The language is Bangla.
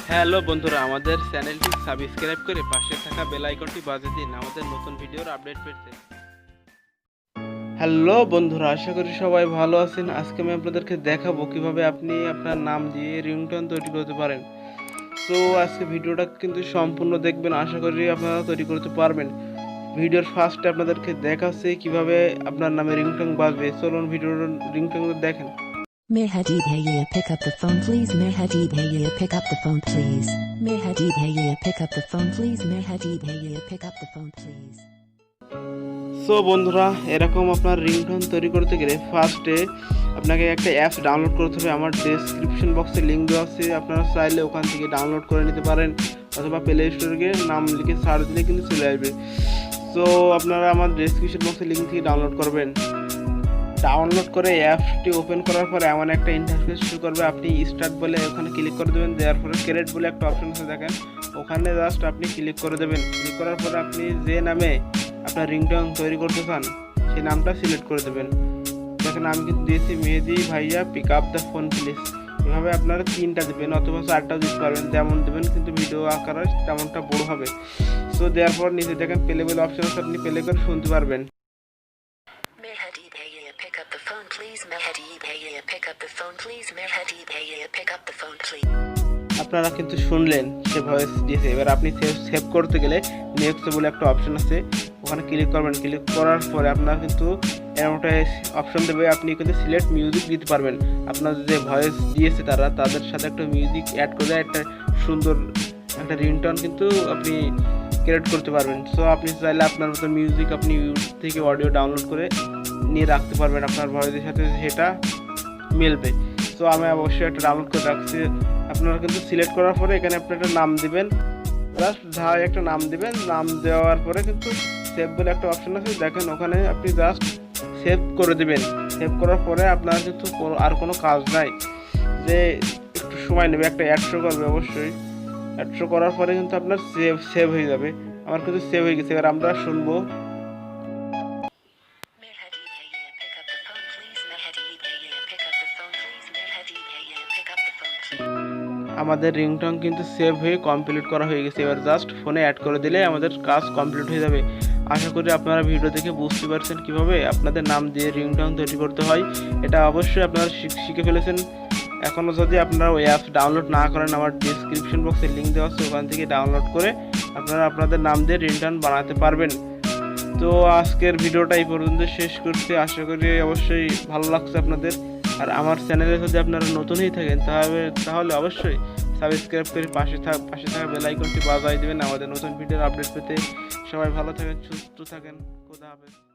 হ্যালো বন্ধুরা, আমাদের চ্যানেলটি সাবস্ক্রাইব করে পাশে থাকা বেল আইকনটি বাজিয়ে দিন আমাদের নতুন ভিডিওর আপডেট পেতে। হ্যালো বন্ধুরা, আশা করি সবাই ভালো আছেন। আজকে আমি আপনাদেরকে দেখাবো কিভাবে আপনি আপনার নাম দিয়ে রিংটোন তৈরি করতে পারেন। তো আজকে ভিডিওটা কিন্তু সম্পূর্ণ দেখবেন, আশা করি আপনারা তৈরি করতে পারবেন। ভিডিওর ফার্স্টে আপনাদেরকে দেখাচ্ছি কিভাবে আপনার নামে রিংটোন বাজবে। চলুন ভিডিওর রিংটোনগুলো দেখেন। Mehedi bhaiya, pick up the phone please. Mehedi bhaiya, pick up the phone please. Mehedi bhaiya, pick up the phone please. Mehedi bhaiya, pick up the phone please. So বন্ধুরা, এরকম আপনার রিংটোন তৈরি করতে গেলে ফার্স্টে আপনাকে একটা অ্যাপস ডাউনলোড করতে হবে। আমার ডেসক্রিপশন বক্সে লিঙ্ক দেওয়া আছে, আপনারা চাইলে ওখান থেকে ডাউনলোড করে নিতে পারেন, অথবা প্লে স্টোরে গিয়ে নাম লিখে সার্চ দিলে কিন্তু চলে আসবে। সো আপনারা আমার ডেসক্রিপশন বক্সে লিঙ্ক থেকে ডাউনলোড করবেন। ডাউনলোড করে অ্যাপসটি ওপেন করার পরে এমন একটা ইন্টারফেস শুরু করবে। আপনি স্টার্ট বলে ওখানে ক্লিক করে দেবেন, দেওয়ার পরে ক্রিয়েট বলে একটা অপশন আছে দেখেন, ওখানে জাস্ট আপনি ক্লিক করে দেবেন। ক্লিক করার পরে আপনি যে নামে আপনার রিংটোন তৈরি করতে চান সেই নামটা সিলেক্ট করে দেবেন। দেখেন আমি কিন্তু দিয়েছি মেহেদি ভাইয়া pick up the phone please. এভাবে আপনারা 3টা দেবেন অথবা 4টাও দিতে পারবেন, যেমন দেবেন, কিন্তু ভিডিও আকার তেমনটা বড় হবে। সো দেওয়ার পর নিচে দেখেন প্লে বলে অপশন আছে, আপনি প্লে করে শুনতে পারবেন। Mehedi bhaiya, pick up the phone please. Mehedi bhaiya, pick up the phone please. Mehedi bhaiya, pick up the phone please. আপনারা কিন্তু শুনলেন সে ভয়েস দিয়েছে। এবার আপনি সেভ করতে গেলে নেক্সট বলে একটা অপশন আছে, ওখানে ক্লিক করবেন। ক্লিক করার পরে আপনার কিন্তু এরকম একটা অপশন দেবে, আপনি কিন্তু সিলেক্ট মিউজিক দিতে পারবেন। আপনার যে ভয়েস দিয়েছে তাদের সাথে একটা মিউজিক অ্যাড করে একটা সুন্দর একটা রিংটোন কিন্তু আপনি ক্রিয়েট করতে পারবেন। সো আপনি চাইলে আপনার মতো মিউজিক আপনি ইউটিউব থেকে অডিও ডাউনলোড করে নিয়ে রাখতে পারবেন, আপনার ভয়েসের সাথে সেটা মিলবে। সো আমি অবশ্যই একটা ডাউনলোড করে রাখছি। আপনারা কিন্তু সিলেক্ট করার পরে এখানে আপনি একটা নাম দিবেন, জাস্ট ধারায় একটা নাম দিবেন। নাম দেওয়ার পরে কিন্তু সেভ বলে একটা অপশন আছে দেখেন, ওখানে আপনি জাস্ট সেভ করে দিবেন। সেভ করার পরে আপনার কিন্তু আর কোনো কাজ নাই, যে একটু সময় নেবে, একটা অ্যাড শো করবে অবশ্যই। অ্যাড শো করার পরে কিন্তু আপনার সেভ হয়ে যাবে। আমার কিন্তু সেভ হয়ে গেছে। এবার আমরা শুনবো। Mehedi bhaiya, pick up the phone please. Mehedi bhaiya, pick up the phone please. Mehedi bhaiya, pick up the phone please. আমাদের রিংটোন কিন্তু সেভ হয়ে কমপ্লিট করা হয়ে গেছে। এবার জাস্ট ফোনে অ্যাড করে দিলে আমাদের কাজ কমপ্লিট হয়ে যাবে। আশা করি আপনারা ভিডিও দেখে বুঝতে পারছেন কিভাবে আপনাদের নাম দিয়ে রিংটোন তৈরি করতে হয়। এটা অবশ্যই আপনারা শিখে ফেলেছেন। এখনও যদি আপনারা ওই অ্যাপস ডাউনলোড না করেন, আমার ডিসক্রিপশন বক্সে লিঙ্ক দেওয়া আছে, ওখান থেকে ডাউনলোড করে আপনারা আপনাদের নাম দিয়ে রিংটোন বানাতে পারবেন। তো আজকের ভিডিওটা এই পর্যন্ত শেষ করছি। আশা করি অবশ্যই ভালো লাগছে আপনাদের। আর আমার চ্যানেলে যদি আপনারা নতুন হয়ে থাকেন তাহলে অবশ্যই সাবস্ক্রাইব করে পাশে থাকা বেল আইকনটি বাজিয়ে দেবেন আমাদের নতুন ভিডিওর আপডেট পেতে। সবাই ভালো থাকেন, সুস্থ থাকেন, খোদা হাফেজ।